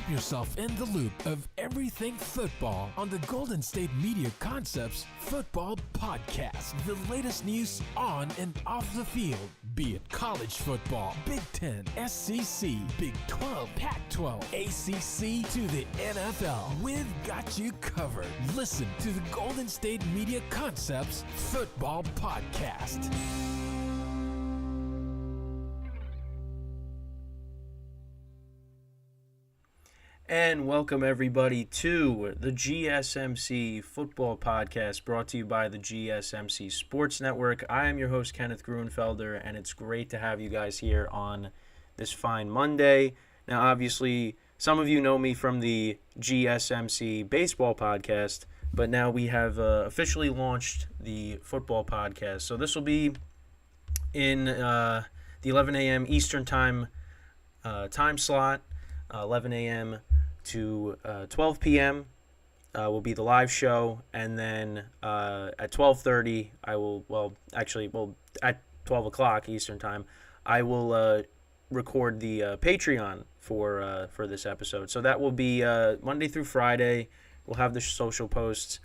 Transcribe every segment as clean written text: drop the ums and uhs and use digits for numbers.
Keep yourself in the loop of everything football on the Golden State Media Concepts Football Podcast. The latest news on and off the field, be it college football, Big Ten, SEC, Big 12, Pac-12, ACC to the NFL. We've got you covered. Listen to the Golden State Media Concepts Football Podcast. And welcome everybody to the GSMC Football Podcast, brought to you by the GSMC Sports Network. I am your host, Kenneth Gruenfelder, and it's great to have you guys here on this fine Monday. Now, obviously, some of you know me from the GSMC Baseball Podcast, but now we have officially launched the Football Podcast. So this will be in the 11 a.m. Eastern Time time slot, 11 a.m. to 12 p.m. Will be the live show, and then at 12:30 at 12 o'clock Eastern Time, I will record the Patreon for this episode. So that will be Monday through Friday. We'll have the social posts.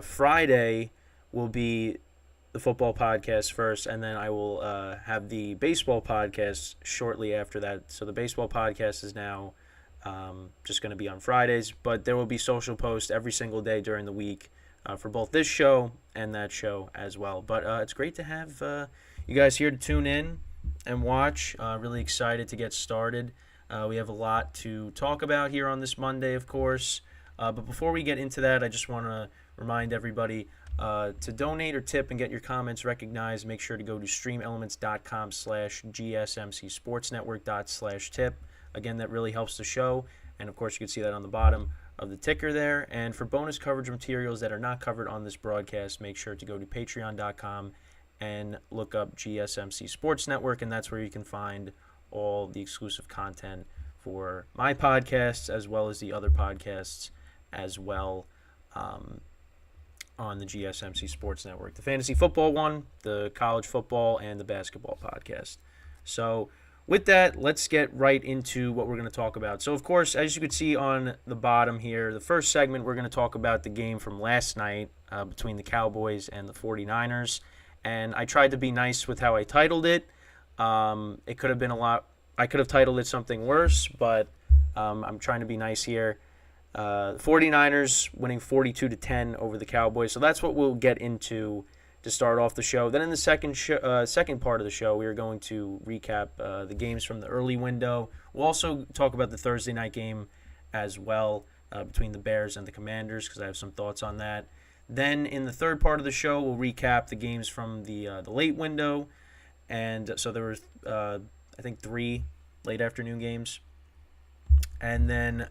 Friday will be the football podcast first, and then I will have the baseball podcast shortly after that. So the baseball podcast is now just going to be on Fridays, but there will be social posts every single day during the week for both this show and that show as well. But it's great to have you guys here to tune in and watch. Really excited to get started. We have a lot to talk about here on this Monday, of course. But before we get into that, I just want to remind everybody to donate or tip and get your comments recognized. Make sure to go to streamelements.com/gsmcsportsnetwork./tip. Again, that really helps the show, and of course you can see that on the bottom of the ticker there. And for bonus coverage materials that are not covered on this broadcast, make sure to go to patreon.com and look up GSMC Sports Network, and that's where you can find all the exclusive content for my podcasts as well as the other podcasts as well on the GSMC Sports Network. The fantasy football one, the college football, and the basketball podcast. So with that, let's get right into what we're going to talk about. So, of course, as you can see on the bottom here, the first segment, we're going to talk about the game from last night between the Cowboys and the 49ers. And I tried to be nice with how I titled it. It could have been I could have titled it something worse, but I'm trying to be nice here. The 49ers winning 42-10 over the Cowboys. So that's what we'll get into to start off the show. Then in the second part of the show, we are going to recap the games from the early window. We'll also talk about the Thursday night game as well between the Bears and the Commanders, because I have some thoughts on that. Then in the third part of the show, we'll recap the games from the late window. And so there was, I think, 3 late afternoon games. And then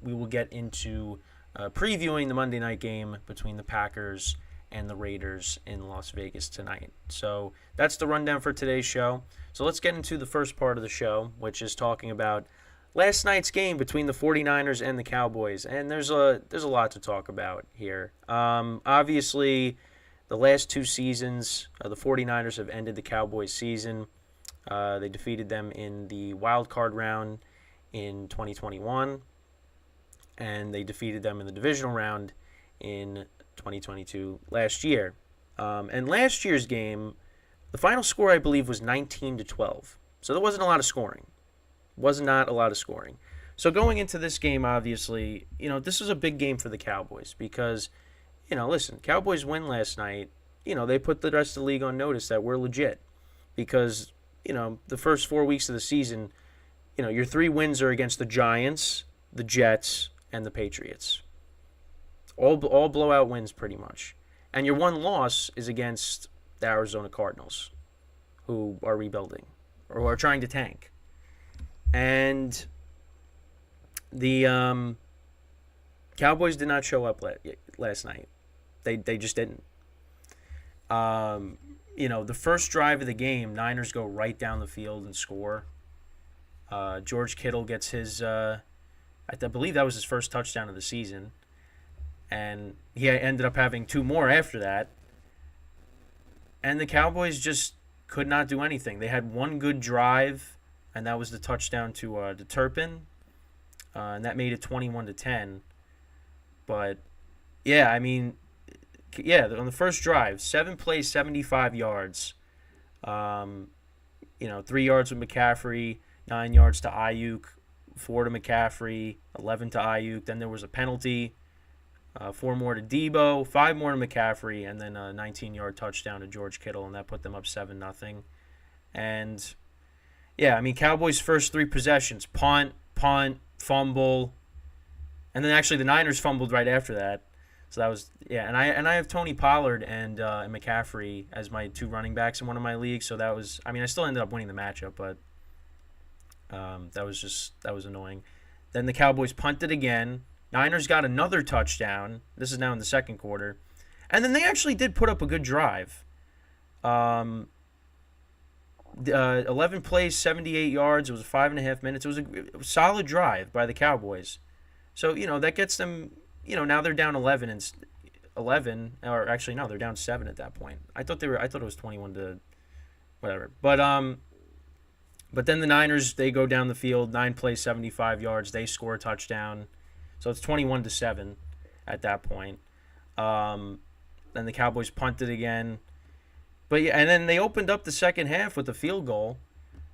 we will get into previewing the Monday night game between the Packers and the Raiders in Las Vegas tonight. So that's the rundown for today's show. So let's get into the first part of the show, which is talking about last night's game between the 49ers and the Cowboys. And there's a lot to talk about here. Obviously, the last 2 seasons, the 49ers have ended the Cowboys season. They defeated them in the wild card round in 2021, and they defeated them in the divisional round in 2022 last year. And last year's game, the final score, I believe, was 19-12. So there wasn't a lot of scoring. So going into this game, obviously, this was a big game for the Cowboys because, listen, Cowboys win last night. They put the rest of the league on notice that we're legit because, the first 4 weeks of the season, your 3 wins are against the Giants, the Jets, and the Patriots. All blowout wins pretty much. And your 1 loss is against the Arizona Cardinals, who are rebuilding or are trying to tank. And the Cowboys did not show up last night. They just didn't. The first drive of the game, Niners go right down the field and score. George Kittle gets his, I believe that was his first touchdown of the season. And he ended up having 2 more after that. And the Cowboys just could not do anything. They had 1 good drive, and that was the touchdown to Turpin. and that made it 21-10. But yeah, I mean, on the first drive, 7 plays, 75 yards. 3 yards with McCaffrey, 9 yards to Ayuk, 4 to McCaffrey, 11 to Ayuk. Then there was a penalty, 4 more to Debo, 5 more to McCaffrey, and then a 19-yard touchdown to George Kittle, and that put them up 7-0. And yeah, I mean, Cowboys' first 3 possessions: punt, fumble, and then actually the Niners fumbled right after that. So that was, yeah, and I have Tony Pollard and McCaffrey as my 2 running backs in one of my leagues. So that was, I mean, I still ended up winning the matchup, but that was annoying. Then the Cowboys punted again. Niners got another touchdown. This is now in the second quarter, and then they actually did put up a good drive. 11 plays, 78 yards. It was 5.5 minutes. It was a solid drive by the Cowboys. So that gets them. Now they're down 11, or actually no, they're down 7 at that point. I thought it was 21 to whatever. But then the Niners, they go down the field, 9 plays, 75 yards. They score a touchdown, so it's 21-7 at that point. Then the Cowboys punted again, but yeah, and then they opened up the second half with a field goal.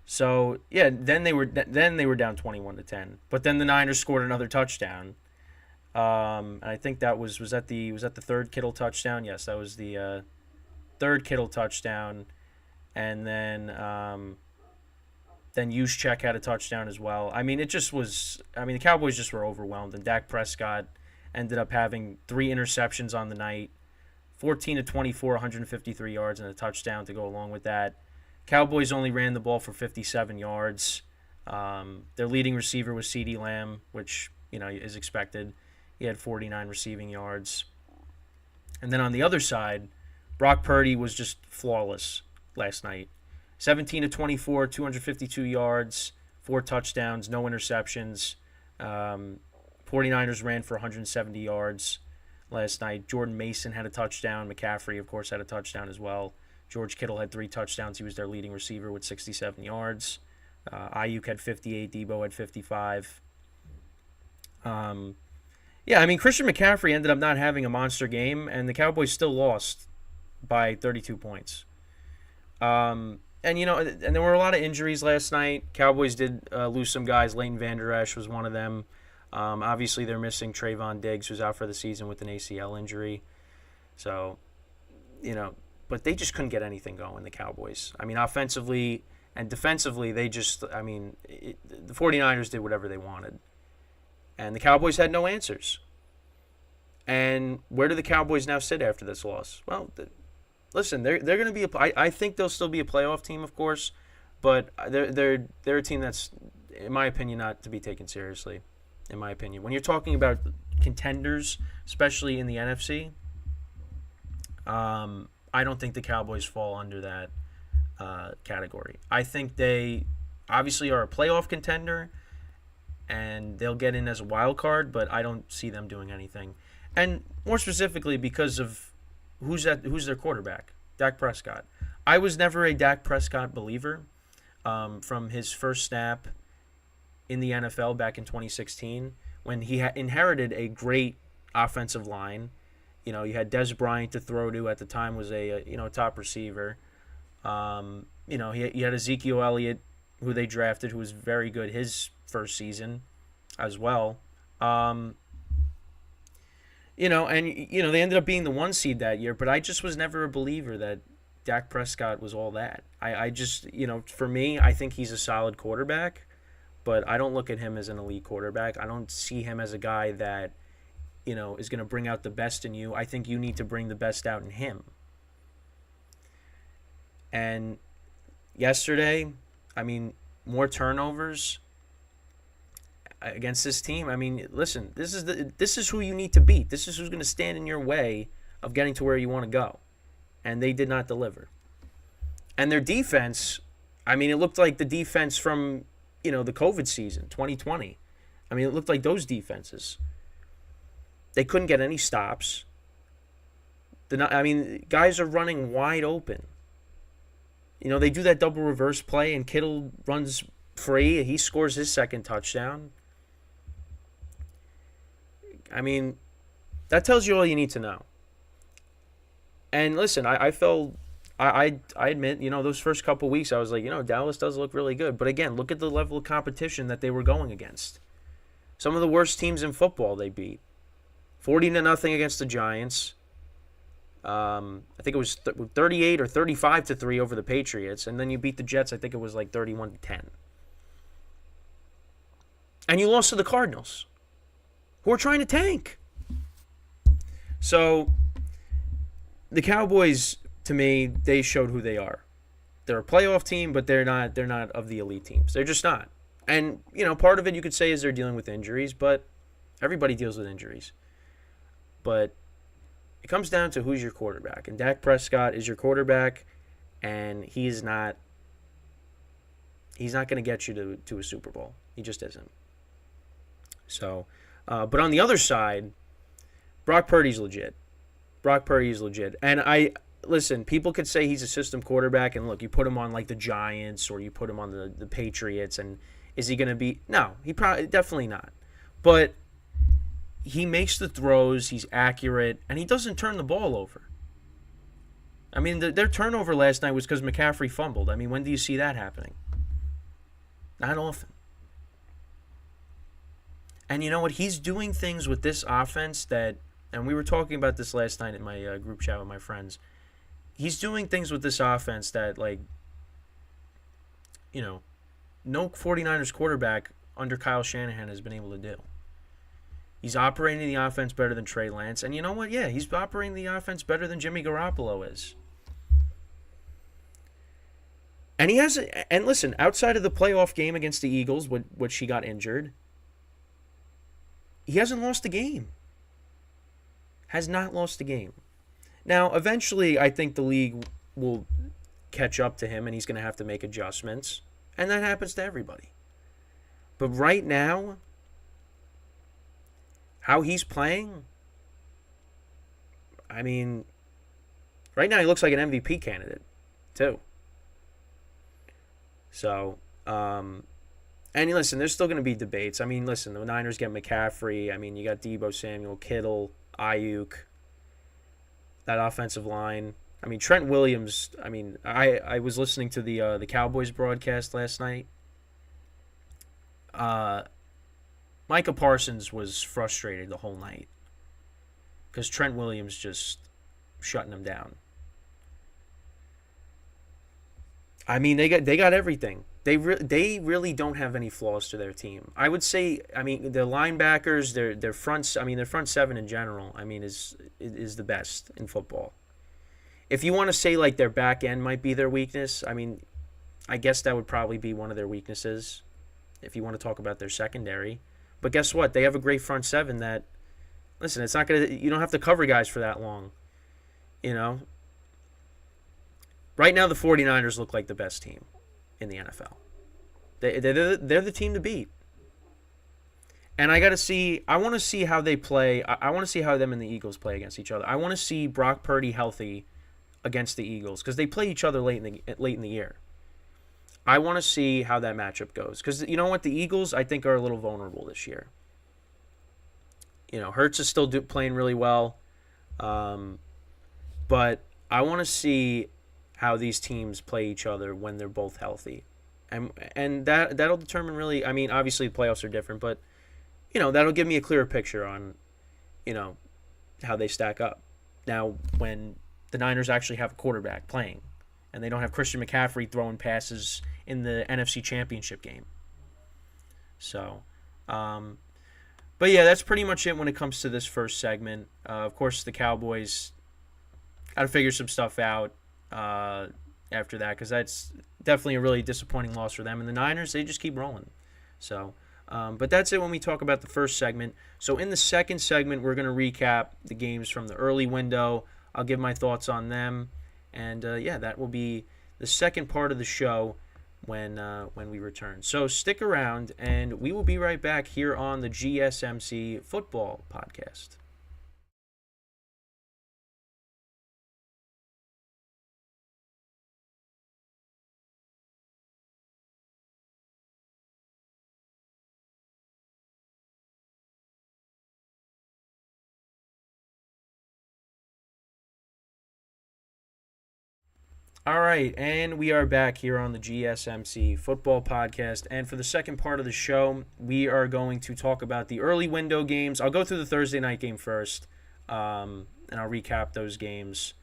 So yeah, then they were down 21-10. But then the Niners scored another touchdown. And I think that was that the third Kittle touchdown? Yes, that was the third Kittle touchdown, and then Juszczyk had a touchdown as well. I mean, it just was. I mean, the Cowboys just were overwhelmed, and Dak Prescott ended up having 3 interceptions on the night, 14-24, 153 yards, and a touchdown to go along with that. Cowboys only ran the ball for 57 yards. Their leading receiver was CeeDee Lamb, which is expected. He had 49 receiving yards. And then on the other side, Brock Purdy was just flawless last night. 17-24, 252 yards, 4 touchdowns, no interceptions. 49ers ran for 170 yards last night. Jordan Mason had a touchdown. McCaffrey, of course, had a touchdown as well. George Kittle had 3 touchdowns. He was their leading receiver with 67 yards. Ayuk had 58. Debo had 55. Yeah, I mean, Christian McCaffrey ended up not having a monster game, and the Cowboys still lost by 32 points. And there were a lot of injuries last night. Cowboys did lose some guys. Leighton Vander Esch was one of them. Obviously, they're missing Trayvon Diggs, who's out for the season with an ACL injury. So, but they just couldn't get anything going, the Cowboys. I mean, offensively and defensively, the 49ers did whatever they wanted. And the Cowboys had no answers. And where do the Cowboys now sit after this loss? Well, listen, they're going to be I think they'll still be a playoff team, of course, but they're a team that's, in my opinion, not to be taken seriously. In my opinion, when you're talking about contenders, especially in the NFC, I don't think the Cowboys fall under that category. I think they obviously are a playoff contender, and they'll get in as a wild card, but I don't see them doing anything. And more specifically because of who's their quarterback, Dak Prescott. I was never a Dak Prescott believer from his first snap in the NFL back in 2016 when he inherited a great offensive line. You had Dez Bryant to throw to at the time, was a top receiver. He had Ezekiel Elliott, who they drafted, who was very good his first season as well. And they ended up being the 1 seed that year, but I just was never a believer that Dak Prescott was all that. I just, for me, I think he's a solid quarterback, but I don't look at him as an elite quarterback. I don't see him as a guy that, is going to bring out the best in you. I think you need to bring the best out in him. And yesterday, I mean, more turnovers against this team. I mean, listen, this is who you need to beat. This is who's going to stand in your way of getting to where you want to go. And they did not deliver. And their defense, I mean, it looked like the defense from, the COVID season, 2020. I mean, it looked like those defenses. They couldn't get any stops. Guys are running wide open. They do that double reverse play, and Kittle runs free. He scores his second touchdown. I mean, that tells you all you need to know. And listen, I admit, those first couple weeks, I was like, Dallas does look really good. But again, look at the level of competition that they were going against. Some of the worst teams in football they beat. 40-0 against the Giants. I think it was 38 or 35-3 over the Patriots. And then you beat the Jets, I think it was like 31-10. And you lost to the Cardinals, who are trying to tank. So the Cowboys, to me, they showed who they are. They're a playoff team, but they're not of the elite teams. They're just not. And, part of it you could say is they're dealing with injuries, but everybody deals with injuries. But it comes down to who's your quarterback. And Dak Prescott is your quarterback, and he's not going to get you to a Super Bowl. He just isn't. So, but on the other side, Brock Purdy's legit. And listen, people could say he's a system quarterback, and look, you put him on like the Giants or you put him on the Patriots, and is he going to be? No, definitely not. But he makes the throws, he's accurate, and he doesn't turn the ball over. I mean, their turnover last night was because McCaffrey fumbled. I mean, when do you see that happening? Not often. And you know what? He's doing things with this offense that, and we were talking about this last night in my group chat with my friends. He's doing things with this offense that, no 49ers quarterback under Kyle Shanahan has been able to do. He's operating the offense better than Trey Lance. And you know what? Yeah, he's operating the offense better than Jimmy Garoppolo is. And and listen, outside of the playoff game against the Eagles, which he got injured, he hasn't lost a game. Has not lost a game. Now, eventually, I think the league will catch up to him, and he's going to have to make adjustments. And that happens to everybody. But right now, how he's playing, I mean, right now he looks like an MVP candidate, too. So, and listen, there's still going to be debates. I mean, listen, the Niners get McCaffrey. I mean, you got Deebo Samuel, Kittle, Ayuk, that offensive line. I mean, Trent Williams, I mean, I was listening to the Cowboys broadcast last night. Micah Parsons was frustrated the whole night because Trent Williams just shutting him down. I mean, they got everything. They really don't have any flaws to their team. I would say, I mean, their linebackers, their front seven in general, I mean, is the best in football. If you want to say like their back end might be their weakness, I mean, I guess that would probably be one of their weaknesses. If you want to talk about their secondary, but guess what? They have a great front seven that, listen, it's not you don't have to cover guys for that long, Right now, the 49ers look like the best team in the NFL. They're the team to beat. And I want to see how they play. I want to see how them and the Eagles play against each other. I want to see Brock Purdy healthy against the Eagles because they play each other late in the year. I want to see how that matchup goes because you know what? The Eagles, I think, are a little vulnerable this year. Hurts is still playing really well. But I want to see how these teams play each other when they're both healthy. And that'll determine really, I mean, obviously the playoffs are different, but, that'll give me a clearer picture on, how they stack up. Now, when the Niners actually have a quarterback playing and they don't have Christian McCaffrey throwing passes in the NFC Championship game. So, but yeah, that's pretty much it when it comes to this first segment. Of course, the Cowboys got to figure some stuff out after that because that's definitely a really disappointing loss for them. And the Niners, they just keep rolling. So, but that's it when we talk about the first segment. So in the second segment, we're going to recap the games from the early window. I'll give my thoughts on them. And, that will be the second part of the show when we return. So stick around, and we will be right back here on the GSMC Football Podcast. All right, and we are back here on the GSMC Football Podcast. And for the second part of the show, we are going to talk about the early window games. I'll go through the Thursday night game first, and I'll recap those games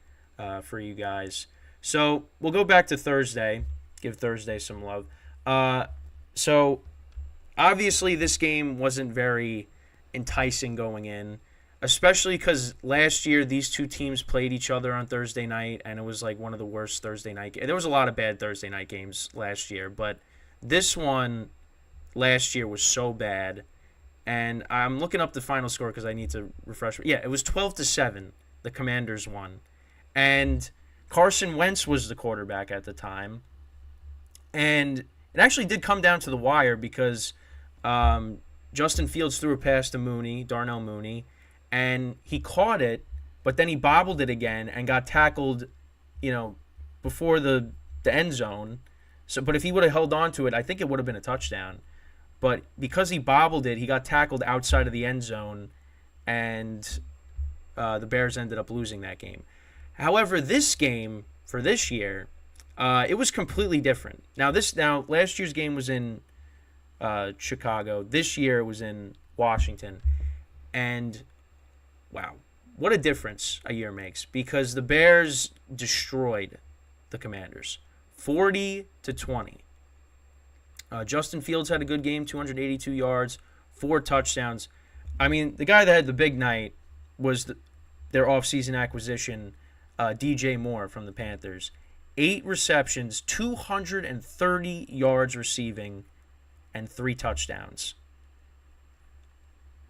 for you guys. So we'll go back to Thursday, give Thursday some love. So obviously this game wasn't very enticing going in, especially because last year these two teams played each other on Thursday night, and it was like one of the worst Thursday night games. There was a lot of bad Thursday night games last year, but this one last year was so bad. And I'm looking up the final score because I need to refresh. Yeah, it was 12-7. The Commanders won, and Carson Wentz was the quarterback at the time. And it actually did come down to the wire because Justin Fields threw a pass to Darnell Mooney, and he caught it, but then he bobbled it again and got tackled, before the end zone. But if he would have held on to it, I think it would have been a touchdown. But because he bobbled it, he got tackled outside of the end zone, and the Bears ended up losing that game. However, this game for this year, it was completely different. Now last year's game was in Chicago. This year it was in Washington, and wow, what a difference a year makes, because the Bears destroyed the Commanders 40-20. Justin Fields had a good game, 282 yards, 4 touchdowns. I mean, the guy that had the big night was their offseason acquisition, DJ Moore from the Panthers. 8 receptions, 230 yards receiving, and 3 touchdowns.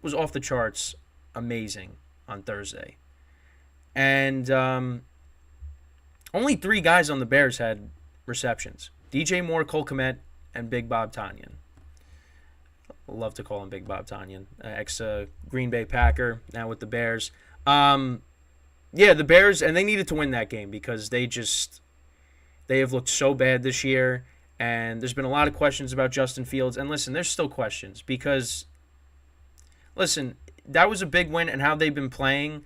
It was off the charts amazing on Thursday. And only 3 guys on the Bears had receptions. DJ Moore, Cole Kmet, and Big Bob Tonyan. I love to call him Big Bob Tonyan, ex-Green Bay Packer, now with the Bears. The Bears, and they needed to win that game because they have looked so bad this year, and there's been a lot of questions about Justin Fields. And listen, there's still questions because, listen, that was a big win, and how they've been playing,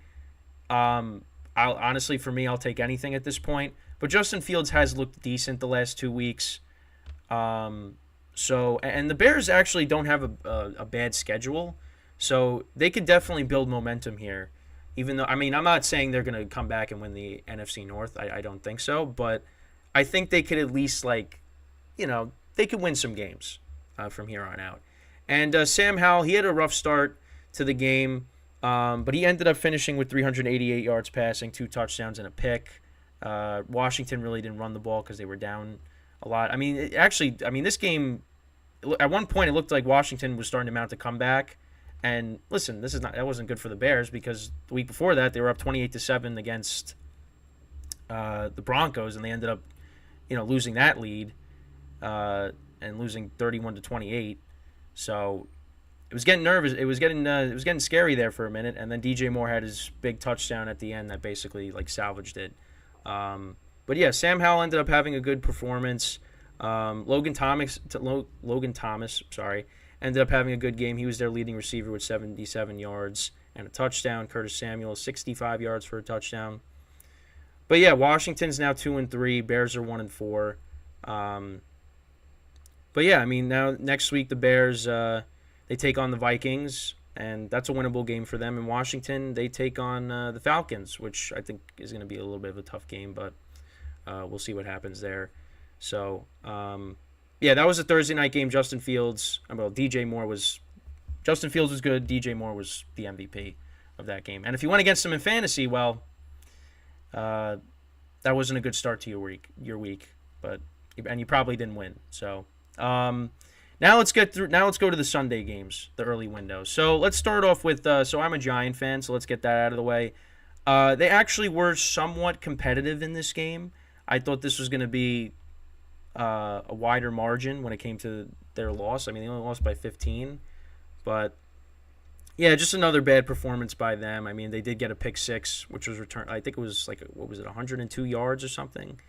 honestly, for me, I'll take anything at this point. But Justin Fields has looked decent the last 2 weeks. And the Bears actually don't have a bad schedule, so they could definitely build momentum here. Even though, I'm not saying they're going to come back and win the NFC North. I don't think so, but I think they could at least, they could win some games from here on out. And Sam Howell, he had a rough start to the game, but he ended up finishing with 388 yards passing, 2 touchdowns, and a pick. Washington really didn't run the ball because they were down a lot. This game, at one point it looked like Washington was starting to mount a comeback. And listen, that wasn't good for the Bears because the week before that they were up 28-7 against the Broncos, and they ended up, losing that lead and losing 31-28. So it was getting nervous. It was getting scary there for a minute, and then DJ Moore had his big touchdown at the end that basically salvaged it. But yeah, Sam Howell ended up having a good performance. Logan Thomas, ended up having a good game. He was their leading receiver with 77 yards and a touchdown. Curtis Samuel, 65 yards for a touchdown. But yeah, Washington's now 2-3. Bears are 1-4. But yeah, now next week the Bears they take on the Vikings, and that's a winnable game for them. In Washington, they take on the Falcons, which I think is going to be a little bit of a tough game, but we'll see what happens there. So, that was a Thursday night game. Justin Fields was good. DJ Moore was the MVP of that game. And if you went against him in fantasy, that wasn't a good start to your week, and you probably didn't win. So, now let's go to the Sunday games, the early window. So let's start off with, so I'm a Giant fan, so let's get that out of the way. They actually were somewhat competitive in this game. I thought this was going to be a wider margin when it came to their loss. They only lost by 15. But, yeah, just another bad performance by them. They did get a pick six, which was returned. I think it was 102 yards or something.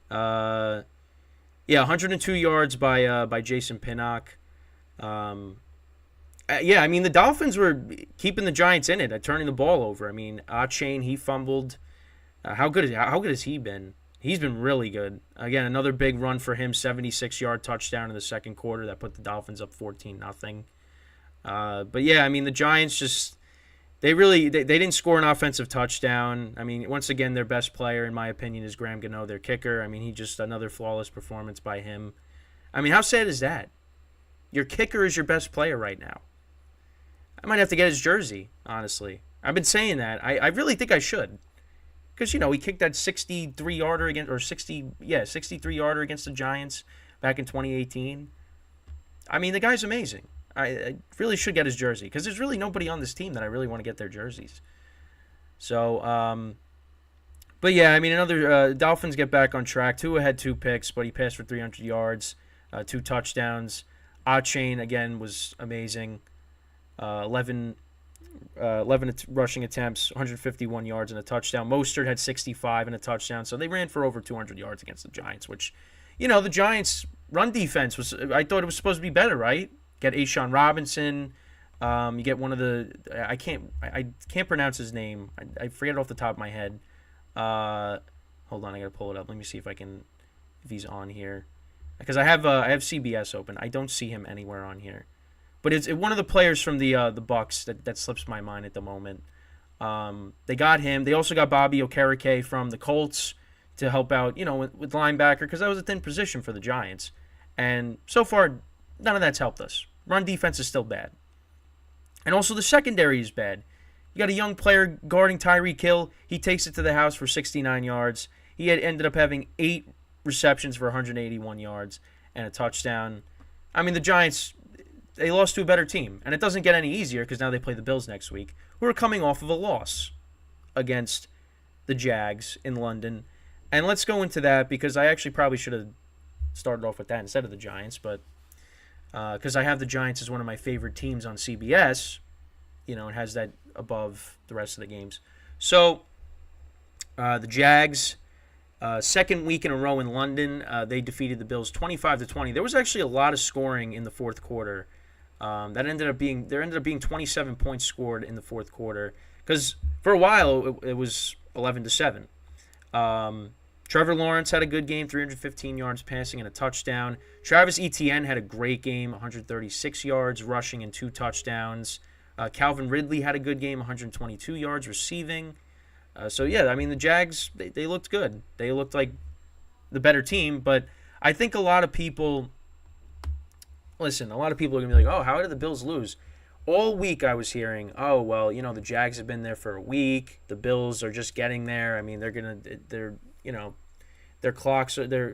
102 yards by Jason Pinnock. The Dolphins were keeping the Giants in it, turning the ball over. Achane, he fumbled. How good has he been? He's been really good. Again, another big run for him, 76-yard touchdown in the second quarter that put the Dolphins up 14-0. But yeah, I mean, the Giants just they didn't score an offensive touchdown. I mean, once again, their best player, in my opinion, is Graham Gano, their kicker. I mean, he just another flawless performance by him. I mean, how sad is that? Your kicker is your best player right now. I might have to get his jersey, honestly. I've been saying that. I really think I should. Because, he kicked that 63-yarder against, or 63-yarder against the Giants back in 2018. I mean, the guy's amazing. I really should get his jersey because there's really nobody on this team that I really want to get their jerseys. So, but yeah, I mean, another Dolphins get back on track. Tua had 2 picks, but he passed for 300 yards, 2 touchdowns. Achane, again, was amazing. 11 rushing attempts, 151 yards and a touchdown. Mostert had 65 and a touchdown. So they ran for over 200 yards against the Giants, which, the Giants' run defense I thought it was supposed to be better, right? Get Ashawn Robinson. You get one of the I can't pronounce his name. I forget it off the top of my head. Hold on, I gotta pull it up. Let me see if he's on here, because I have CBS open. I don't see him anywhere on here, but it's one of the players from the Bucs that slips my mind at the moment. They got him. They also got Bobby Okereke from the Colts to help out, with linebacker, because that was a thin position for the Giants, and so far none of that's helped us. Run defense is still bad. And also the secondary is bad. You got a young player guarding Tyreek Hill. He takes it to the house for 69 yards. He had ended up having 8 receptions for 181 yards and a touchdown. I mean, the Giants, they lost to a better team. And it doesn't get any easier because now they play the Bills next week, who are coming off of a loss against the Jags in London. And let's go into that because I actually probably should have started off with that instead of the Giants, but because I have the Giants as one of my favorite teams on CBS, it has that above the rest of the games. So the Jags, second week in a row in London, they defeated the Bills 25-20. There was actually a lot of scoring in the fourth quarter. There ended up being 27 points scored in the fourth quarter because for a while it was 11-7. Trevor Lawrence had a good game, 315 yards passing and a touchdown. Travis Etienne had a great game, 136 yards rushing and 2 touchdowns. Calvin Ridley had a good game, 122 yards receiving. So, yeah, I mean, the Jags, they looked good. They looked like the better team, but I think a lot of people are going to be like, oh, how did the Bills lose? All week I was hearing, oh, well, the Jags have been there for a week. The Bills are just getting there. I mean, their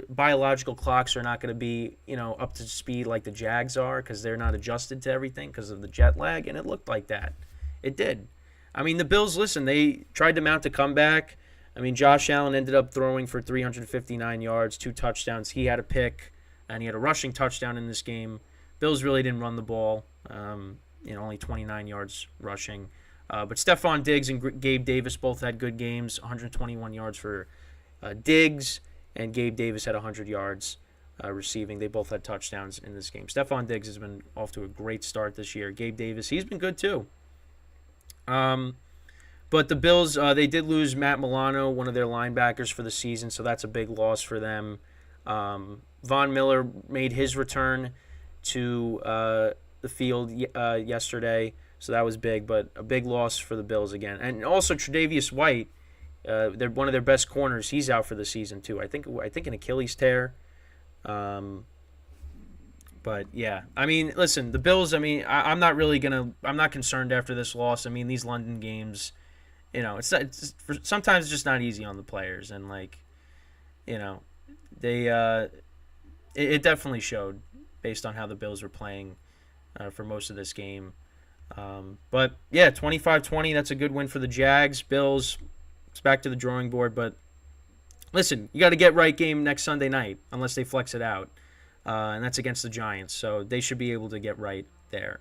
biological clocks are not going to be, up to speed like the Jags are because they're not adjusted to everything because of the jet lag, and it looked like that. It did. I mean, the Bills, listen, they tried to mount a comeback. I mean, Josh Allen ended up throwing for 359 yards, 2 touchdowns. He had a pick, and he had a rushing touchdown in this game. Bills really didn't run the ball, only 29 yards rushing. But Stephon Diggs and Gabe Davis both had good games, 121 yards for Diggs, and Gabe Davis had 100 yards receiving. They both had touchdowns in this game. Stephon Diggs has been off to a great start this year. Gabe Davis, he's been good too. But the Bills, they did lose Matt Milano, one of their linebackers for the season, so that's a big loss for them. Von Miller made his return to the field yesterday, so that was big, but a big loss for the Bills again. And also Tre'Davious White, they're one of their best corners. He's out for the season too. I think an Achilles tear. But yeah, I mean, listen, the Bills. I mean, I'm not concerned after this loss. I mean, these London games, sometimes it's just not easy on the players, and it definitely showed based on how the Bills were playing for most of this game. But yeah, 25-20. That's a good win for the Jags. Bills. It's back to the drawing board, but listen, you got to get right game next Sunday night unless they flex it out, and that's against the Giants, so they should be able to get right there.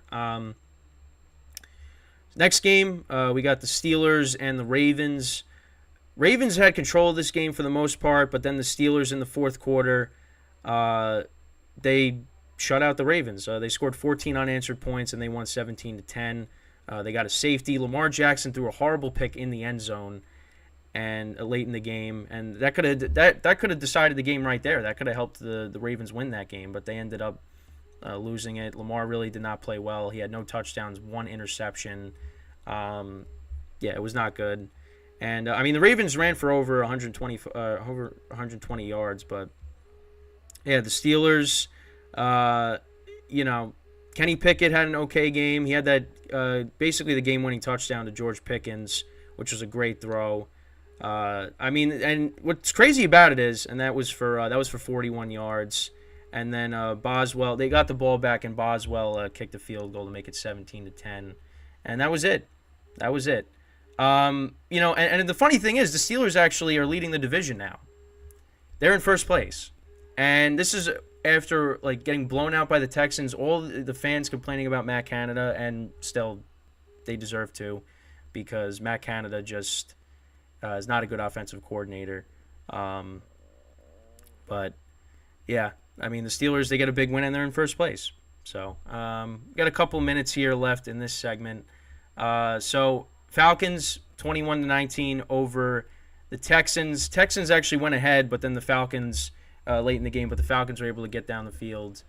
Next game, we got the Steelers and the Ravens. Ravens had control of this game for the most part, but then the Steelers in the fourth quarter, they shut out the Ravens. They scored 14 unanswered points, and they won 17-10. They got a safety. Lamar Jackson threw a horrible pick in the end zone. and late in the game, and that could have decided the game right there. That could have helped the Ravens win that game, but they ended up losing it. Lamar really did not play well. He had no touchdowns, one interception. It was not good. And I mean, the Ravens ran for over 120 yards, but yeah, the Steelers, Kenny Pickett had an okay game. He had that basically the game-winning touchdown to George Pickens, which was a great throw. And what's crazy about it is, and that was for 41 yards. And then Boswell, they got the ball back, and Boswell kicked the field goal to make it 17-10, and that was it. And the funny thing is, the Steelers actually are leading the division now. They're in first place, and this is after getting blown out by the Texans. All the fans complaining about Matt Canada, and still, they deserve to, because Matt Canada just is not a good offensive coordinator. But yeah. I mean, the Steelers, they get a big win, and they're in first place. So, got a couple minutes here left in this segment. So, Falcons, 21-19 over the Texans. Texans actually went ahead, but then the Falcons, late in the game, but the Falcons were able to get down the field.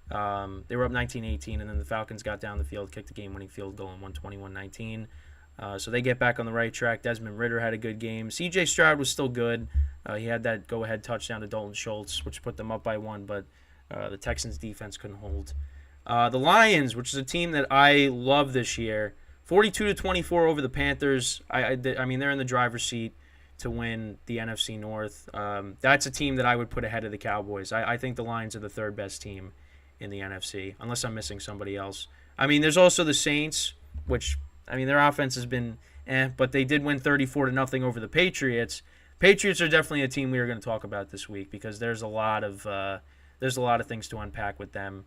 They were up 19-18, and then the Falcons got down the field, kicked the game-winning field goal, and won 21-19. So they get back on the right track. Desmond Ridder had a good game. C.J. Stroud was still good. He had that go-ahead touchdown to Dalton Schultz, which put them up by 1, but the Texans' defense couldn't hold. The Lions, which is a team that I love this year, 42-24 over the Panthers. I mean, they're in the driver's seat to win the NFC North. That's a team that I would put ahead of the Cowboys. I think the Lions are the third best team in the NFC, unless I'm missing somebody else. I mean, there's also the Saints, which, I mean, their offense has been but they did win 34-0 over the Patriots. Patriots are definitely a team we are going to talk about this week, because there's a lot of things to unpack with them.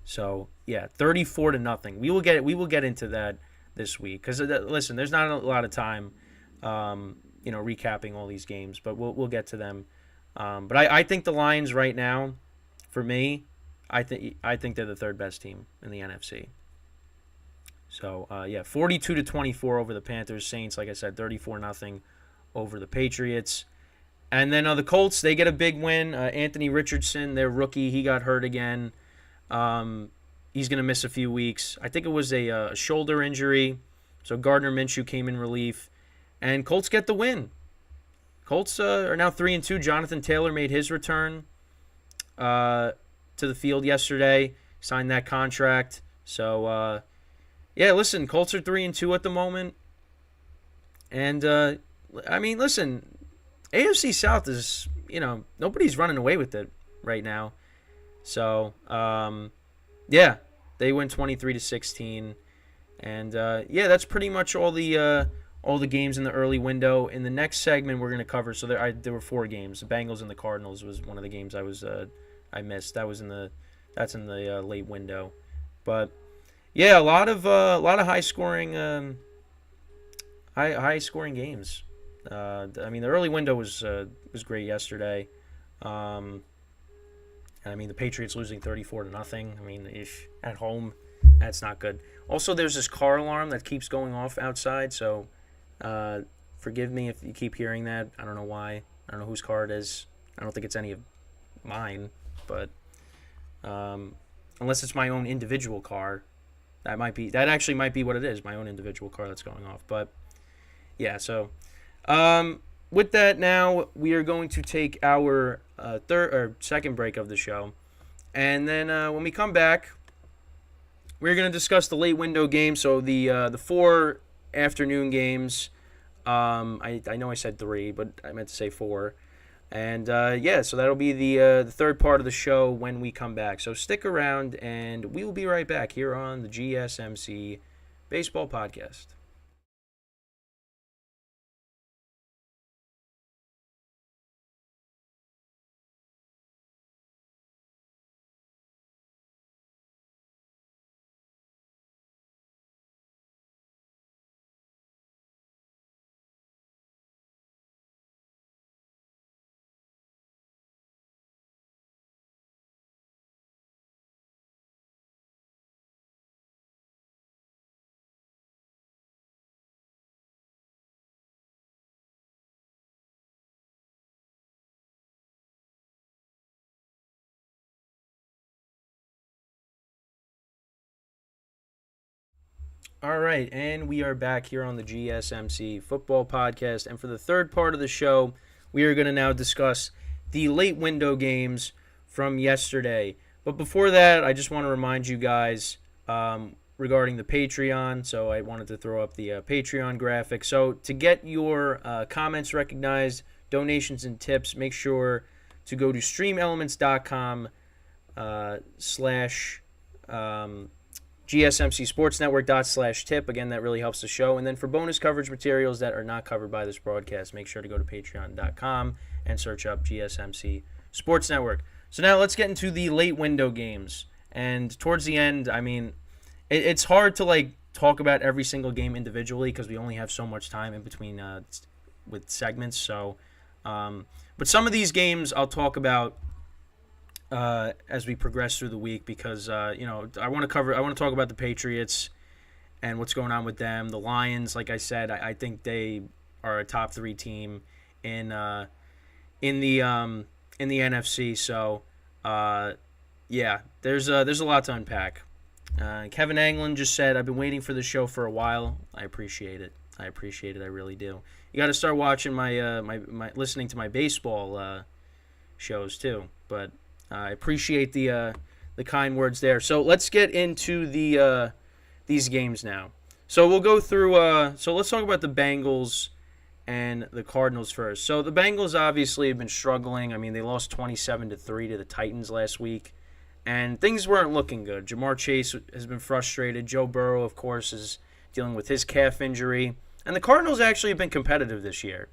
So yeah, 34-0. We will get into that this week, because listen, there's not a lot of time, recapping all these games, but we'll get to them. But I think the Lions right now, for me, I think they're the third best team in the NFC. So, 42-24 over the Panthers. Saints, like I said, 34-0 over the Patriots. And then the Colts, they get a big win. Anthony Richardson, their rookie, he got hurt again. He's going to miss a few weeks. I think it was a shoulder injury. So Gardner Minshew came in relief. And Colts get the win. Colts are now 3-2. Jonathan Taylor made his return to the field yesterday. Signed that contract. So, listen, Colts are 3-2 at the moment. And, listen, AFC South is, nobody's running away with it right now. So, they win 23-16. And, that's pretty much all the games in the early window. In the next segment, we're going to cover, so there were 4 games. The Bengals and the Cardinals was one of the games I missed. That's in the late window. But yeah, a lot of high scoring games. The early window was great yesterday. The Patriots losing 34-0. At home, that's not good. Also, there's this car alarm that keeps going off outside, so forgive me if you keep hearing that. I don't know why. I don't know whose car it is. I don't think it's any of mine, but unless it's my own individual car. That actually might be what it is, my own individual car that's going off. But yeah, so with that, now we are going to take our second break of the show, and then when we come back, we're going to discuss the late window games. So the 4 afternoon games. I know I said 3, but I meant to say 4. And, so that'll be the third part of the show when we come back. So stick around, and we will be right back here on the GSMC Baseball Podcast. All right, and we are back here on the GSMC Football Podcast. And for the third part of the show, we are going to now discuss the late window games from yesterday. But before that, I just want to remind you guys regarding the Patreon. So I wanted to throw up the Patreon graphic. So to get your comments recognized, donations and tips, make sure to go to streamelements.com slash gsmcsportsnetwork./tip. Again, that really helps the show. And then for bonus coverage materials that are not covered by this broadcast, make sure to go to patreon.com and search up GSMC Sports Network. So now let's get into the late window games. And towards the end, I mean, it's hard to talk about every single game individually because we only have so much time in between with segments. So, but some of these games I'll talk about as we progress through the week because I want to talk about the Patriots and what's going on with them. The Lions, like I said, I think they are a top 3 team in the NFC. So there's a lot to unpack. Kevin Anglin just said, "I've been waiting for the show for a while." I appreciate it. I really do. You got to start watching my listening to my baseball shows too. But I appreciate the kind words there. So let's get into these games now. So we'll go through. So let's talk about the Bengals and the Cardinals first. So the Bengals obviously have been struggling. I mean, they lost 27-3 to the Titans last week, and things weren't looking good. Jamar Chase has been frustrated. Joe Burrow, of course, is dealing with his calf injury, and the Cardinals actually have been competitive this year.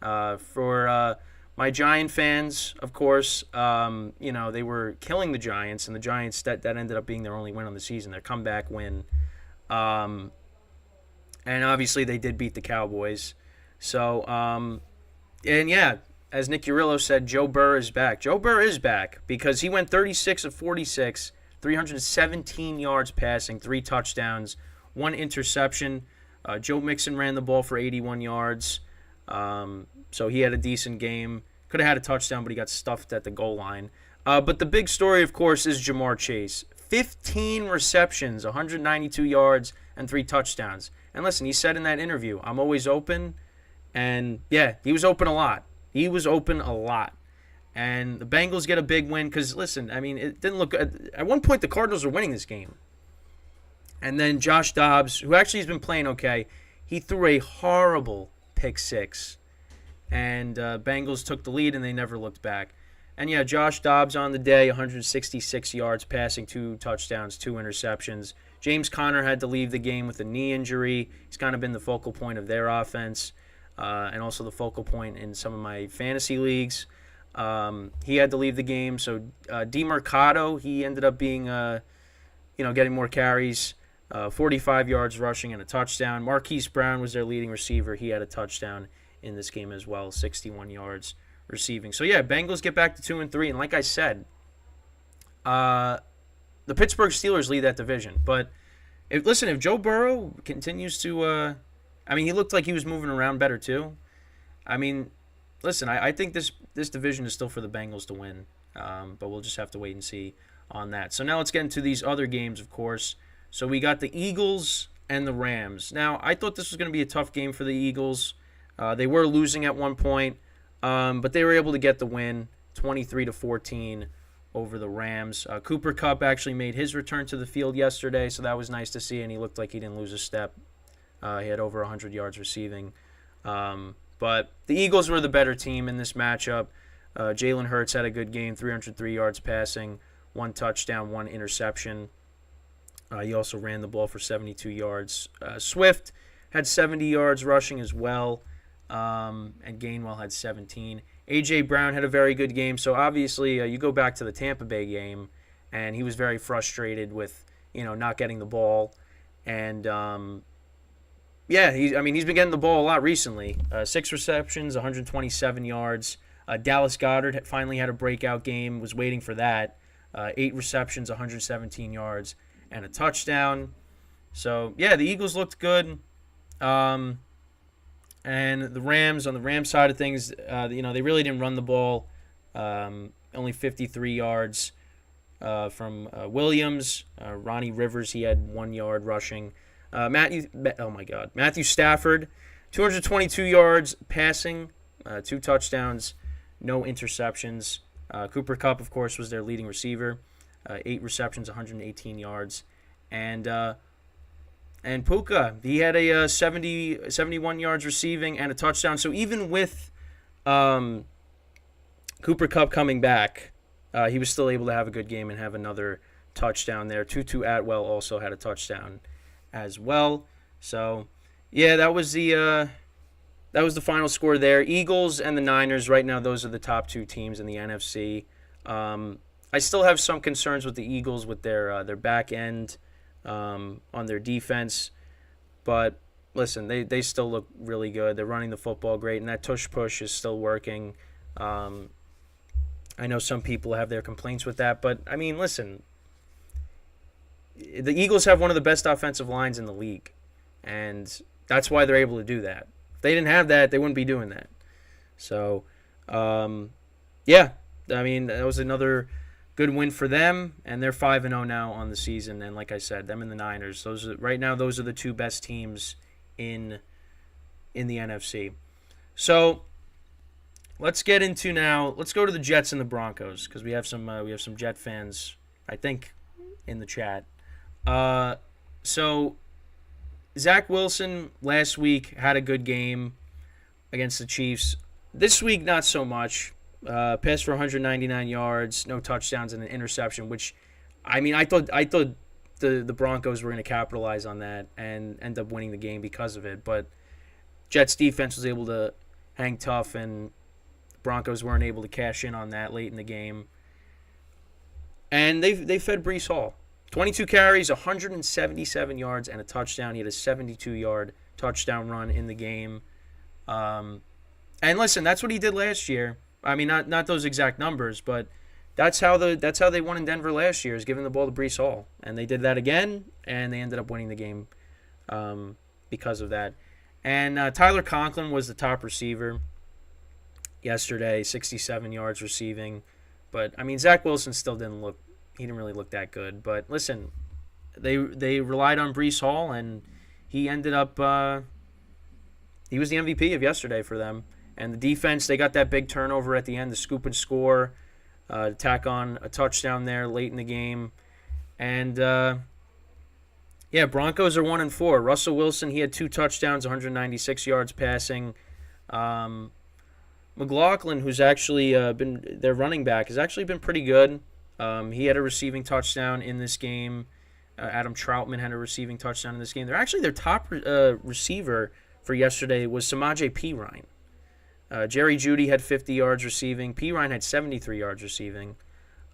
For my Giant fans, of course, they were killing the Giants, and the Giants, that ended up being their only win on the season, their comeback win. And obviously they did beat the Cowboys. So, as Nick Urillo said, Joe Burrow is back. Joe Burrow is back because he went 36 of 46, 317 yards passing, 3 touchdowns, 1 interception. Joe Mixon ran the ball for 81 yards. So he had a decent game. Could have had a touchdown, but he got stuffed at the goal line. But the big story, of course, is Jamar Chase. 15 receptions, 192 yards, and 3 touchdowns. And listen, he said in that interview, "I'm always open." And, yeah, he was open a lot. And the Bengals get a big win because, listen, I mean, it didn't look – at one point, the Cardinals were winning this game. And then Josh Dobbs, who actually has been playing okay, he threw a horrible pick 6. And Bengals took the lead, and they never looked back. And, yeah, Josh Dobbs on the day, 166 yards passing, 2 touchdowns, 2 interceptions. James Conner had to leave the game with a knee injury. He's kind of been the focal point of their offense and also the focal point in some of my fantasy leagues. He had to leave the game. So DeMercado, he ended up being, getting more carries, 45 yards rushing and a touchdown. Marquise Brown was their leading receiver. He had a touchdown in this game as well, 61 yards receiving. So, yeah, Bengals get back to 2-3. And like I said, the Pittsburgh Steelers lead that division. But, if Joe Burrow continues to he looked like he was moving around better too. I mean, listen, I think this division is still for the Bengals to win. But we'll just have to wait and see on that. So now let's get into these other games, of course. So we got the Eagles and the Rams. Now, I thought this was going to be a tough game for the Eagles. They were losing at one point, but they were able to get the win, 23-14 over the Rams. Cooper Kupp actually made his return to the field yesterday, so that was nice to see, and he looked like he didn't lose a step. He had over 100 yards receiving. But the Eagles were the better team in this matchup. Jalen Hurts had a good game, 303 yards passing, 1 touchdown, 1 interception. He also ran the ball for 72 yards. Swift had 70 yards rushing as well, and Gainwell had 17. A.J. Brown had a very good game. So, obviously, you go back to the Tampa Bay game, and he was very frustrated with, not getting the ball. And, he's been getting the ball a lot recently. 6 receptions, 127 yards. Dallas Goedert finally had a breakout game, was waiting for that. 8 receptions, 117 yards, and a touchdown. So, yeah, the Eagles looked good. And the Rams, on the Rams side of things, they really didn't run the ball. Only 53 yards from Williams. Ronnie Rivers, he had 1 yard rushing. Matthew Stafford, 222 yards passing, 2 touchdowns, no interceptions. Cooper Kupp, of course, was their leading receiver, 8 receptions, 118 yards. And Puka, he had a 71 yards receiving and a touchdown. So even with Cooper Kupp coming back, he was still able to have a good game and have another touchdown there. Tutu Atwell also had a touchdown as well. So, yeah, that was the final score there. Eagles and the Niners, right now, those are the top 2 teams in the NFC. I still have some concerns with the Eagles with their back end on their defense. But, listen, they still look really good. They're running the football great, and that tush-push is still working. I know some people have their complaints with that, but, I mean, listen, the Eagles have one of the best offensive lines in the league, and that's why they're able to do that. If they didn't have that, they wouldn't be doing that. So, yeah, I mean, that was another good win for them, and they're 5-0 now on the season. And like I said, them and the Niners, right now those are the 2 best teams in the NFC. So let's get into now. Let's go to the Jets and the Broncos because we have some Jet fans, I think, in the chat. So Zach Wilson last week had a good game against the Chiefs. This week, not so much. Passed for 199 yards, no touchdowns, and an interception, which, I mean, I thought the Broncos were going to capitalize on that and end up winning the game because of it. But Jets defense was able to hang tough, and the Broncos weren't able to cash in on that late in the game. And they fed Breece Hall. 22 carries, 177 yards, and a touchdown. He had a 72-yard touchdown run in the game. And listen, that's what he did last year. I mean, not those exact numbers, but that's how they won in Denver last year, is giving the ball to Breece Hall. And they did that again, and they ended up winning the game because of that. And Tyler Conklin was the top receiver yesterday, 67 yards receiving. But, I mean, Zach Wilson still didn't really look that good. But, listen, they relied on Breece Hall, and he ended up he was the MVP of yesterday for them. And the defense, they got that big turnover at the end, the scoop and score, tack on a touchdown there late in the game. And, yeah, Broncos are 1-4. Russell Wilson, he had 2 touchdowns, 196 yards passing. McLaughlin, who's actually been their running back, has actually been pretty good. He had a receiving touchdown in this game. Adam Troutman had a receiving touchdown in this game. Their top receiver for yesterday was Samaje Perine. Jerry Jeudy had 50 yards receiving. Perine had 73 yards receiving.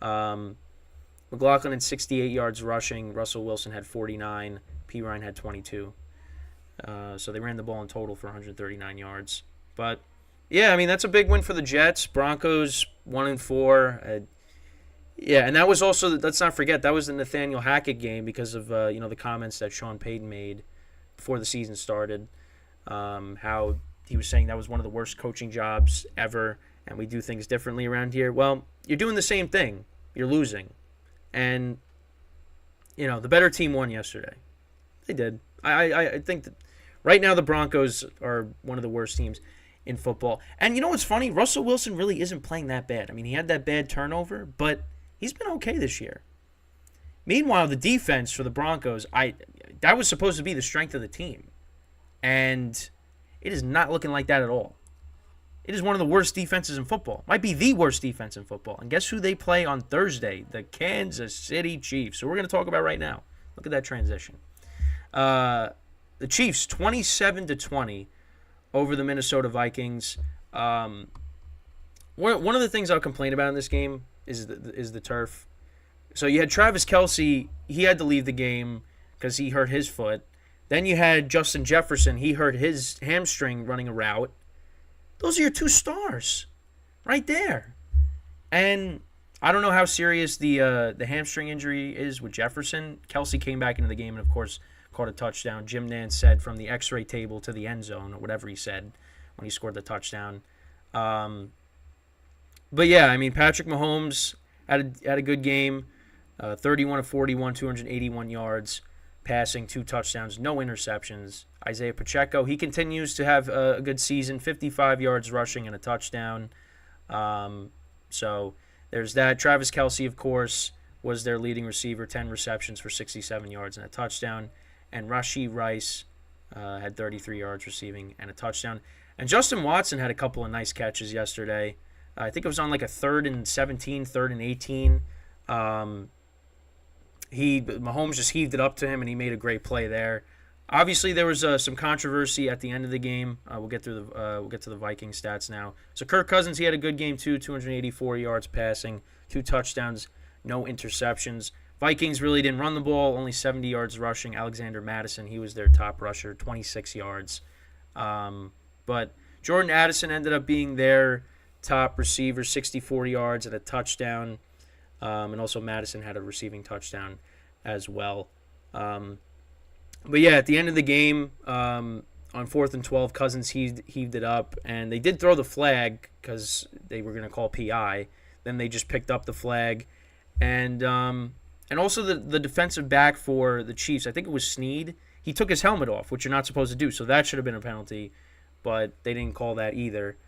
McLaughlin had 68 yards rushing. Russell Wilson had 49. Perine had 22. So they ran the ball in total for 139 yards. But, yeah, I mean, that's a big win for the Jets. Broncos 1-4. Yeah, and that was also, let's not forget, that was the Nathaniel Hackett game because of the comments that Sean Payton made before the season started. How he was saying that was one of the worst coaching jobs ever, and we do things differently around here. Well, you're doing the same thing. You're losing. And, the better team won yesterday. They did. I think that right now the Broncos are one of the worst teams in football. And you know what's funny? Russell Wilson really isn't playing that bad. I mean, he had that bad turnover, but he's been okay this year. Meanwhile, the defense for the Broncos, that was supposed to be the strength of the team. And it is not looking like that at all. It is one of the worst defenses in football. Might be the worst defense in football. And guess who they play on Thursday? The Kansas City Chiefs. So we're going to talk about right now. Look at that transition. The Chiefs, 27-20 over the Minnesota Vikings. One of the things I'll complain about in this game is the turf. So you had Travis Kelce. He had to leave the game because he hurt his foot. Then you had Justin Jefferson. He hurt his hamstring running a route. Those are your 2 stars right there. And I don't know how serious the hamstring injury is with Jefferson. Kelce came back into the game and, of course, caught a touchdown. Jim Nantz said from the x-ray table to the end zone, or whatever he said when he scored the touchdown. But, yeah, I mean, Patrick Mahomes had a good game. 31 of 41, 281 yards. passing, 2 touchdowns, no interceptions. Isaiah Pacheco, he continues to have a good season, 55 yards rushing and a touchdown. So there's that. Travis Kelce, of course, was their leading receiver, 10 receptions for 67 yards and a touchdown. And Rashee Rice had 33 yards receiving and a touchdown. And Justin Watson had a couple of nice catches yesterday. I think it was on like a 3rd and 17, 3rd and 18. Mahomes just heaved it up to him, and he made a great play there. Obviously, there was some controversy at the end of the game. We'll get to the Vikings stats now. So Kirk Cousins, he had a good game too, 284 yards passing, 2 touchdowns, no interceptions. Vikings really didn't run the ball, only 70 yards rushing. Alexander Mattison, he was their top rusher, 26 yards. But Jordan Addison ended up being their top receiver, 64 yards and a touchdown. And also Madison had a receiving touchdown as well. But yeah, at the end of the game, on 4th and 12, Cousins heaved it up. And they did throw the flag because they were going to call PI. Then they just picked up the flag. And also the defensive back for the Chiefs, I think it was Snead, he took his helmet off, which you're not supposed to do. So that should have been a penalty. But they didn't call that either.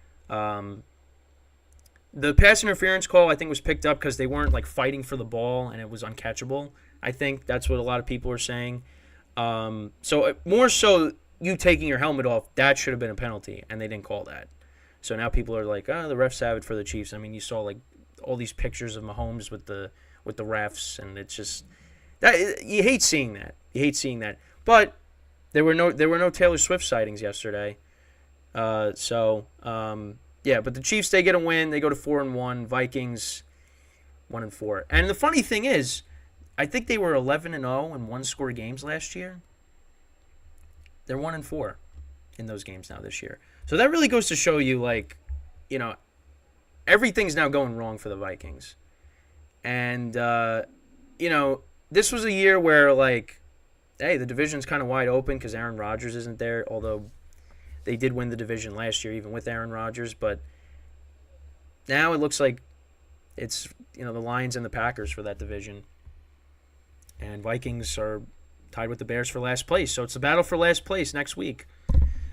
The pass interference call, I think, was picked up because they weren't like fighting for the ball and it was uncatchable. I think that's what a lot of people are saying. So more so, you taking your helmet off, that should have been a penalty, and they didn't call that. So now people are like, the refs have it for the Chiefs. I mean, you saw like all these pictures of Mahomes with the refs, and it's just that you hate seeing that. You hate seeing that. But there were no Taylor Swift sightings yesterday. Yeah, but the Chiefs, they get a win. They go to 4-1. Vikings 1-4. And the funny thing is, I think they were 11-0 in one-score games last year. They're 1-4 in those games now this year. So that really goes to show you, like, everything's now going wrong for the Vikings. And this was a year where, like, hey, the division's kind of wide open because Aaron Rodgers isn't there, although they did win the division last year, even with Aaron Rodgers. But now it looks like it's, the Lions and the Packers for that division. And Vikings are tied with the Bears for last place. So it's a battle for last place next week.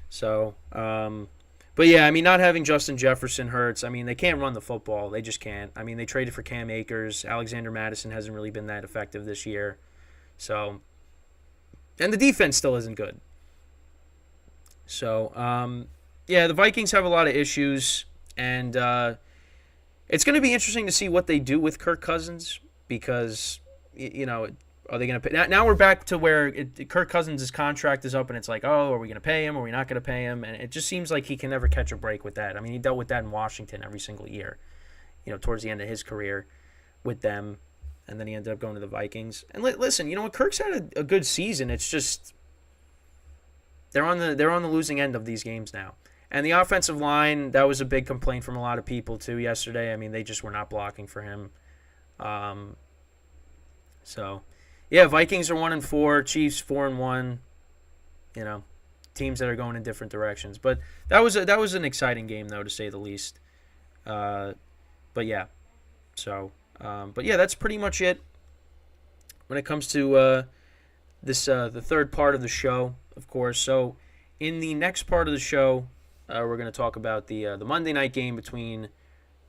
So, but yeah, I mean, not having Justin Jefferson hurts. I mean, they can't run the football. They just can't. I mean, they traded for Cam Akers. Alexander Mattison hasn't really been that effective this year. So, and the defense still isn't good. So, yeah, the Vikings have a lot of issues, and it's going to be interesting to see what they do with Kirk Cousins because, are they going to pay? Now we're back to where Kirk Cousins' contract is up, and it's like, are we going to pay him? Are we not going to pay him? And it just seems like he can never catch a break with that. I mean, he dealt with that in Washington every single year, towards the end of his career with them, and then he ended up going to the Vikings. And listen, Kirk's had a good season. It's just they're on the losing end of these games now. And the offensive line, that was a big complaint from a lot of people too yesterday. I mean, they just were not blocking for him. So, yeah, Vikings are 1-4, Chiefs 4-1. Teams that are going in different directions. But that was an exciting game though, to say the least. But yeah, so but yeah, that's pretty much it when it comes to the third part of the show, of course. So in the next part of the show, we're going to talk about the Monday night game between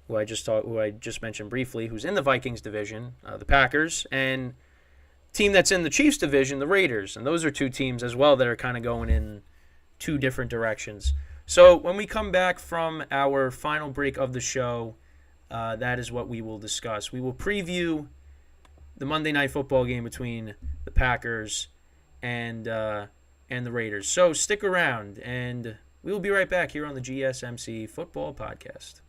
who I just mentioned briefly, who's in the Vikings division, the Packers, and team that's in the Chiefs division, the Raiders. And those are two teams as well that are kind of going in two different directions. So when we come back from our final break of the show, that is what we will discuss. We will preview the Monday night football game between the Packers and the Raiders. So stick around, and we will be right back here on the GSMC Football Podcast.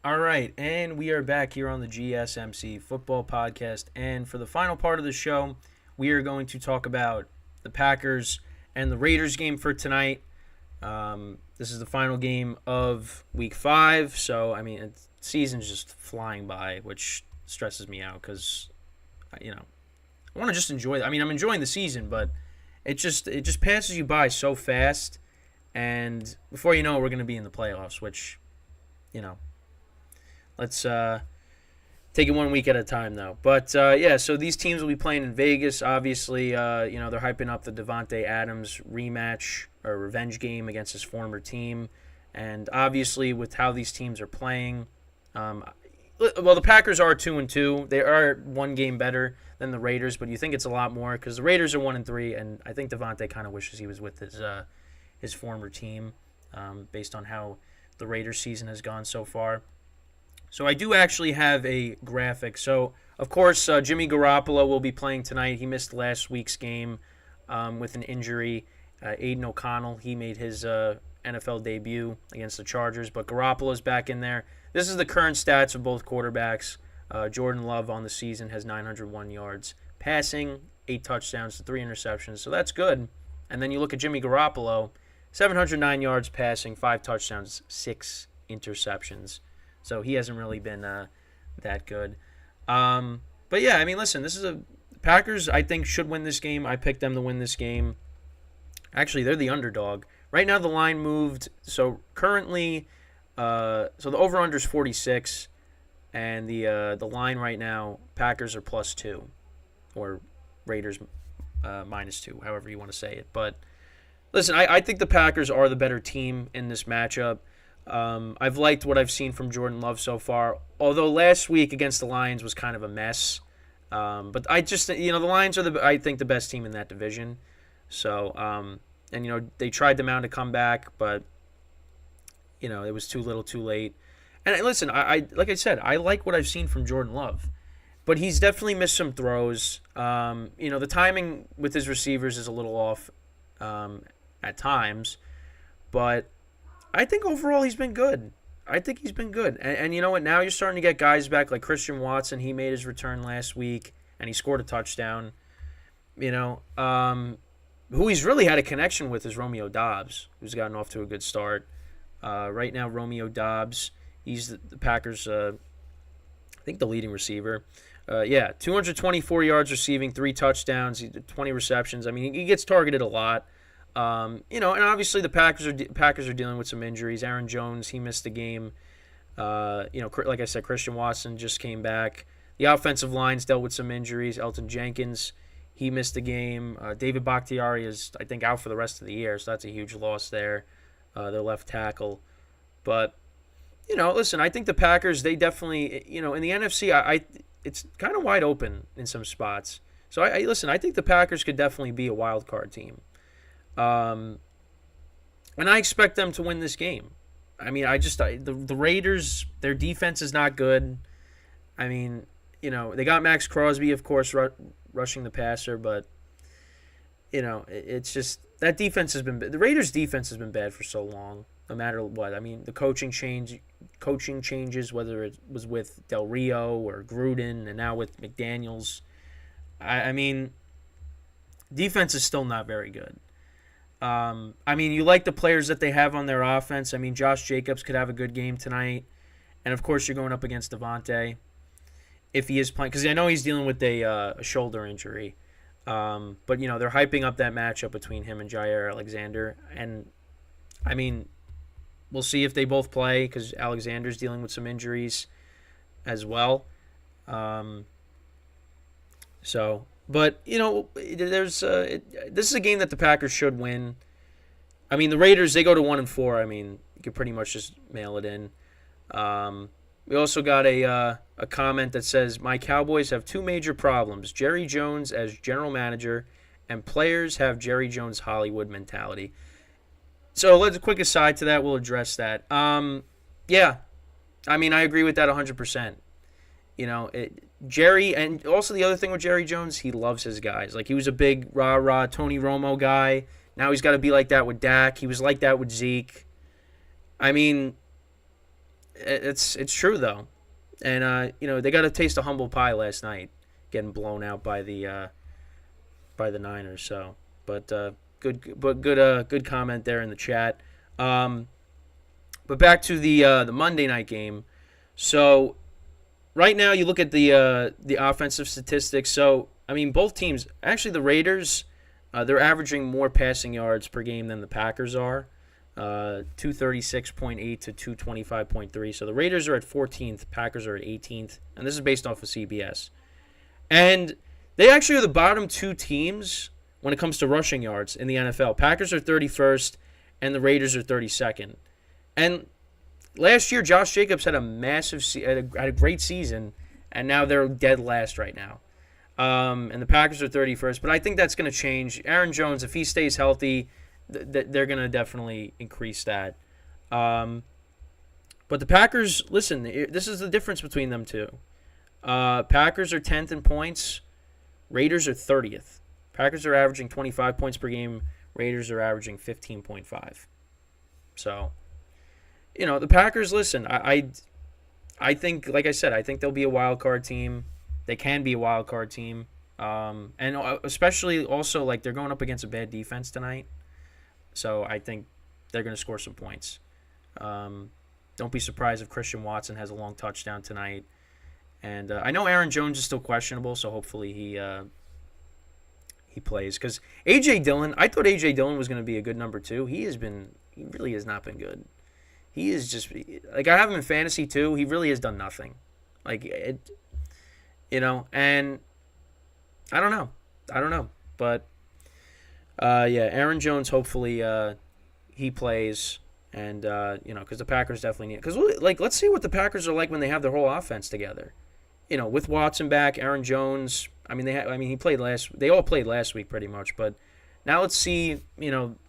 All right, and we are back here on the GSMC Football Podcast. And for the final part of the show, we are going to talk about the Packers and the Raiders game for tonight. This is the final game of Week 5, so, the season's just flying by, which stresses me out because, I want to just enjoy it. I'm enjoying the season, but it just passes you by so fast, and before you know it, we're going to be in the playoffs, which, let's take it 1 week at a time, though. But, so these teams will be playing in Vegas. Obviously, they're hyping up the Davante Adams rematch or revenge game against his former team. And obviously, with how these teams are playing, the Packers are 2-2. They are one game better than the Raiders, but you think it's a lot more because the Raiders are 1-3, and I think Davante kind of wishes he was with his former team based on how the Raiders season has gone so far. So I do actually have a graphic. So, of course, Jimmy Garoppolo will be playing tonight. He missed last week's game with an injury. Aiden O'Connell, he made his NFL debut against the Chargers, but Garoppolo's back in there. This is the current stats of both quarterbacks. Jordan Love on the season has 901 yards passing, 8 touchdowns to 3 interceptions, so that's good. And then you look at Jimmy Garoppolo, 709 yards passing, 5 touchdowns, 6 interceptions. So he hasn't really been that good. But yeah, listen, this is Packers, I think, should win this game. I picked them to win this game. Actually, they're the underdog. Right now the line moved. So currently, so the over-under is 46, and the line right now, Packers are +2, or Raiders -2, however you want to say it. But listen, I think the Packers are the better team in this matchup. I've liked what I've seen from Jordan Love so far, although last week against the Lions was kind of a mess. But I just, the Lions are, I think, the best team in that division. So, they tried to mount a comeback, but, it was too little too late. And listen, I like I said, I like what I've seen from Jordan Love, but he's definitely missed some throws. The timing with his receivers is a little off at times, but I think overall he's been good. And you know what? Now you're starting to get guys back like Christian Watson. He made his return last week, and he scored a touchdown. Who he's really had a connection with is Romeo Doubs, who's gotten off to a good start. Right now, Romeo Doubs, he's the Packers, I think, the leading receiver. 224 yards receiving, 3 touchdowns, 20 receptions. He gets targeted a lot. And obviously the Packers are dealing with some injuries. Aaron Jones, he missed the game. Like I said, Christian Watson just came back. The offensive line's dealt with some injuries. Elton Jenkins, he missed the game. David Bakhtiari is, I think, out for the rest of the year, so that's a huge loss there. Their left tackle. But, listen, I think the Packers, they definitely, in the NFC, it's kind of wide open in some spots. So, I think the Packers could definitely be a wild card team. And I expect them to win this game. The Raiders, their defense is not good. They got Max Crosby, of course, rushing the passer, but, it's just that defense has been – the Raiders' defense has been bad for so long, no matter what. The coaching changes, whether it was with Del Rio or Gruden and now with McDaniels. Defense is still not very good. You like the players that they have on their offense. Josh Jacobs could have a good game tonight. And, of course, you're going up against Davante if he is playing. Because I know he's dealing with a shoulder injury. But, they're hyping up that matchup between him and Jair Alexander. And, we'll see if they both play because Alexander's dealing with some injuries as well. But, this is a game that the Packers should win. The Raiders, they go to 1-4. You could pretty much just mail it in. We also got a comment that says, my Cowboys have 2 major problems. Jerry Jones as general manager and players have Jerry Jones Hollywood mentality. So let's a quick aside to that. We'll address that. I agree with that 100%. Jerry, and also the other thing with Jerry Jones, he loves his guys. He was a big rah-rah Tony Romo guy. Now he's got to be like that with Dak. He was like that with Zeke. it's true though, and they got a taste of humble pie last night, getting blown out by the Niners. So, but good comment there in the chat. But back to the Monday night game. So right now you look at the offensive statistics. So I mean, both teams, actually the Raiders, they're averaging more passing yards per game than the Packers are. 236.8 to 225.3. So the Raiders are at 14th, Packers are at 18th, and this is based off of CBS. And they actually are the bottom two teams when it comes to rushing yards in the NFL. Packers are 31st, and the Raiders are 32nd. And last year, Josh Jacobs had a great season, and now they're dead last right now. And the Packers are 31st, but I think that's going to change. Aaron Jones, if he stays healthy, they're going to definitely increase that. But the Packers, listen, this is the difference between them two. Packers are 10th in points. Raiders are 30th. Packers are averaging 25 points per game. Raiders are averaging 15.5. So, the Packers, listen, I think, like I said, I think they'll be a wild card team. They can be a wild card team. And especially also, like, they're going up against a bad defense tonight. So I think they're going to score some points. Don't be surprised if Christian Watson has a long touchdown tonight. And I know Aaron Jones is still questionable, so hopefully he plays. Because A.J. Dillon, I thought A.J. Dillon was going to be a good number 2. He really has not been good. He is just, like, I have him in fantasy too. He really has done nothing. Like, and I don't know. But, Aaron Jones, hopefully he plays. And, because the Packers definitely need it. Because, like, let's see what the Packers are like when they have their whole offense together. With Watson back, Aaron Jones. He played they all played last week pretty much. But now let's see, them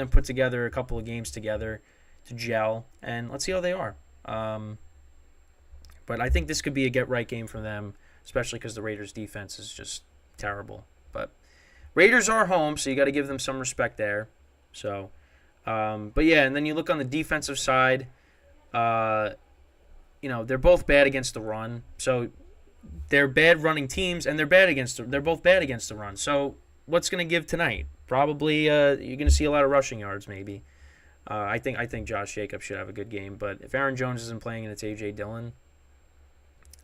put together a couple of games together to gel. And let's see how they are. But I think this could be a get-right game for them, especially because the Raiders' defense is just terrible. But Raiders are home, so you got to give them some respect there. So, but yeah, and then you look on the defensive side. They're both bad against the run. So they're bad running teams, and they're both bad against the run. So what's going to give tonight? Probably you're going to see a lot of rushing yards, maybe. I think Josh Jacobs should have a good game. But if Aaron Jones isn't playing and it's A.J. Dillon,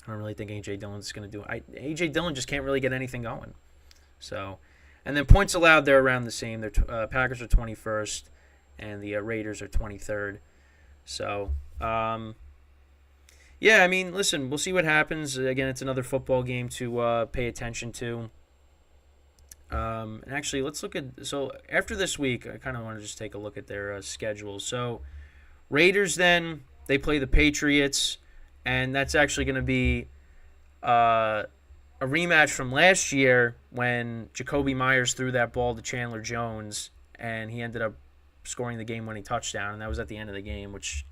I don't really think A.J. Dillon's going to do it. A.J. Dillon just can't really get anything going. So, and then points allowed, they're around the same. Packers are 21st, and the Raiders are 23rd. So, listen, we'll see what happens. Again, it's another football game to pay attention to. And actually, let's look at, so after this week, I kind of want to just take a look at their schedule. So, Raiders then, they play the Patriots, and that's actually going to be a rematch from last year when Jacoby Myers threw that ball to Chandler Jones, and he ended up scoring the game-winning touchdown, and that was at the end of the game, which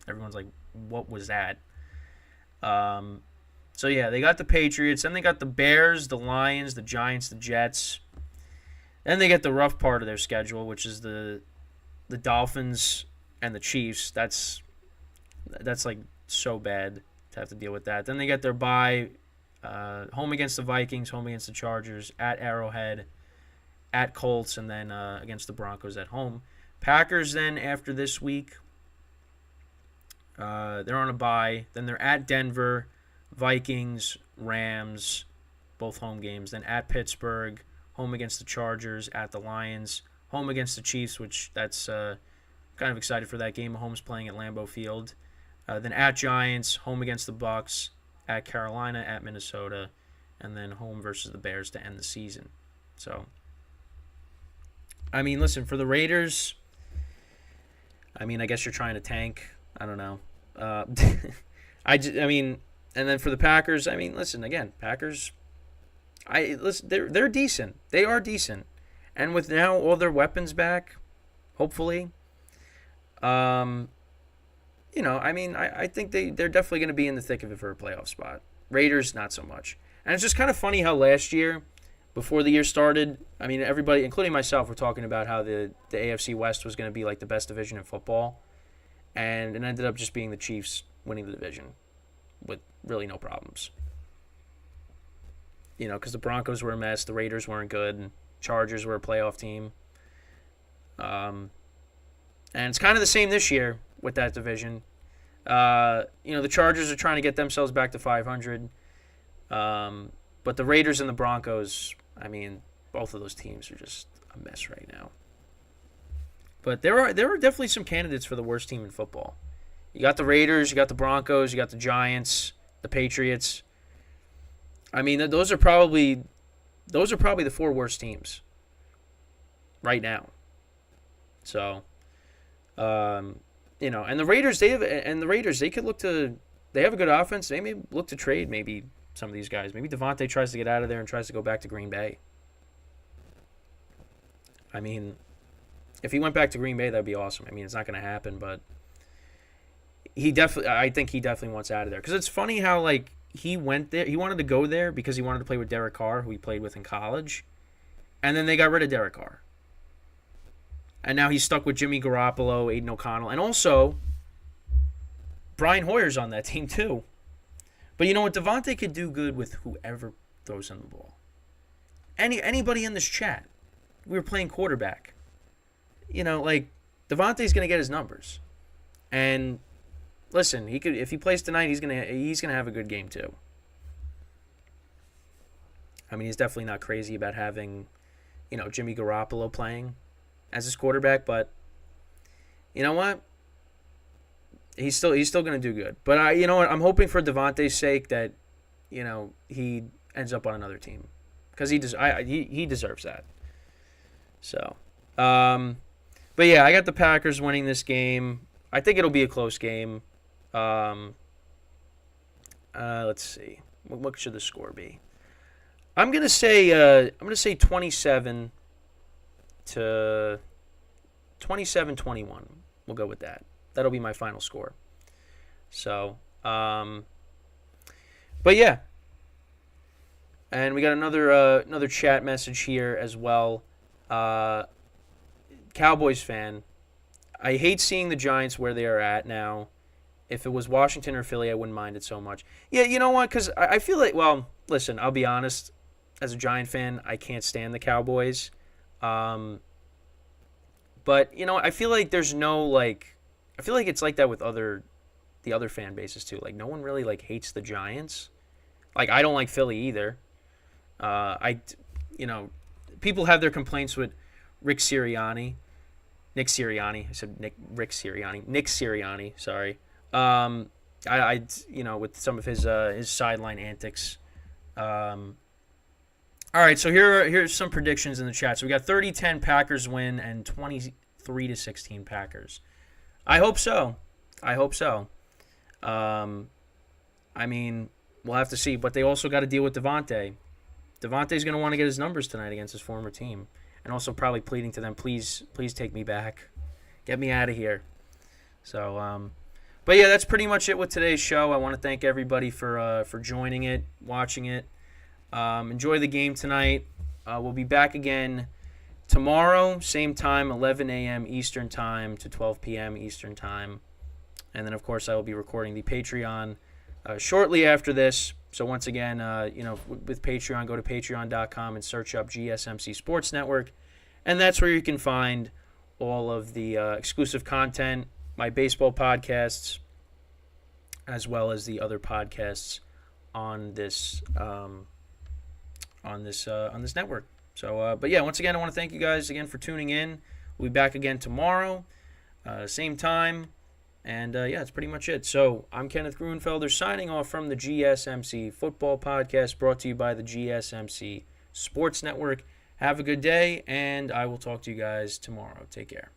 everyone's like, what was that? So, yeah, they got the Patriots, then they got the Bears, the Lions, the Giants, the Jets. Then they get the rough part of their schedule, which is the Dolphins and the Chiefs. That's like so bad to have to deal with that. Then they get their bye, home against the Vikings, home against the Chargers, at Arrowhead, at Colts, and then against the Broncos at home. Packers then, after this week, they're on a bye. Then they're at Denver, Vikings, Rams, both home games. Then at Pittsburgh, home against the Chargers, at the Lions, home against the Chiefs, which that's kind of excited for that game. Mahomes playing at Lambeau Field. Then at Giants, home against the Bucks, at Carolina, at Minnesota, and then home versus the Bears to end the season. So, listen, for the Raiders, I guess you're trying to tank. I don't know. And then for the Packers, listen, again, Packers, they're decent. They are decent. And with now all their weapons back, hopefully, I think they're definitely going to be in the thick of it for a playoff spot. Raiders, not so much. And it's just kind of funny how last year, before the year started, everybody, including myself, were talking about how the AFC West was going to be like the best division in football. and it ended up just being the Chiefs winning the division with really no problems. Because the Broncos were a mess, the Raiders weren't good, and Chargers were a playoff team. And it's kind of the same this year with that division. The Chargers are trying to get themselves back to 500. But the Raiders and the Broncos, both of those teams are just a mess right now. But there are definitely some candidates for the worst team in football. You got the Raiders, you got the Broncos, you got the Giants, the Patriots. Those are probably the 4 worst teams right now. So, and the Raiders, they could look to, they have a good offense. They may look to trade maybe some of these guys. Maybe Devontae tries to get out of there and tries to go back to Green Bay. If he went back to Green Bay, that'd be awesome. It's not going to happen, but I think he definitely wants out of there. Because it's funny how, he went there. He wanted to go there because he wanted to play with Derek Carr, who he played with in college. And then they got rid of Derek Carr. And now he's stuck with Jimmy Garoppolo, Aiden O'Connell. And also, Brian Hoyer's on that team too. But you know what? Devontae could do good with whoever throws him the ball. Anybody in this chat. We were playing quarterback. Devontae's going to get his numbers. And listen, he could, if he plays tonight, he's gonna have a good game too. He's definitely not crazy about having, Jimmy Garoppolo playing as his quarterback, but you know what? He's still gonna do good. But I'm hoping for Devontae's sake that, he ends up on another team because he deserves that. So, but yeah, I got the Packers winning this game. I think it'll be a close game. Let's see. What should the score be? I'm gonna say 27 to 27-21. We'll go with that. That'll be my final score. So, but yeah. And we got another chat message here as well. Cowboys fan. I hate seeing the Giants where they are at now. If it was Washington or Philly, I wouldn't mind it so much. Yeah, you know what? Because I feel like, well, listen, I'll be honest. As a Giant fan, I can't stand the Cowboys. But, I feel like there's no, I feel like it's like that with the other fan bases too. No one really, hates the Giants. I don't like Philly either. People have their complaints with Nick Sirianni, sorry. With some of his sideline antics. All right, so here's some predictions in the chat. So we got 30-10 Packers win and 23-16 Packers. I hope so. We'll have to see, but they also got to deal with Devontae. Devontae's going to want to get his numbers tonight against his former team. And also probably pleading to them, please take me back. Get me out of here. So, but yeah, that's pretty much it with today's show. I want to thank everybody for joining it, watching it. Enjoy the game tonight. We'll be back again tomorrow, same time, 11 a.m. Eastern Time to 12 p.m. Eastern Time. And then, of course, I will be recording the Patreon shortly after this. So once again, with Patreon, go to patreon.com and search up GSMC Sports Network. And that's where you can find all of the exclusive content, my baseball podcasts, as well as the other podcasts on this network. So, but yeah, once again, I want to thank you guys again for tuning in. We'll be back again tomorrow, same time. And, yeah, that's pretty much it. So I'm Kenneth Gruenfelder signing off from the GSMC Football Podcast, brought to you by the GSMC Sports Network. Have a good day, and I will talk to you guys tomorrow. Take care.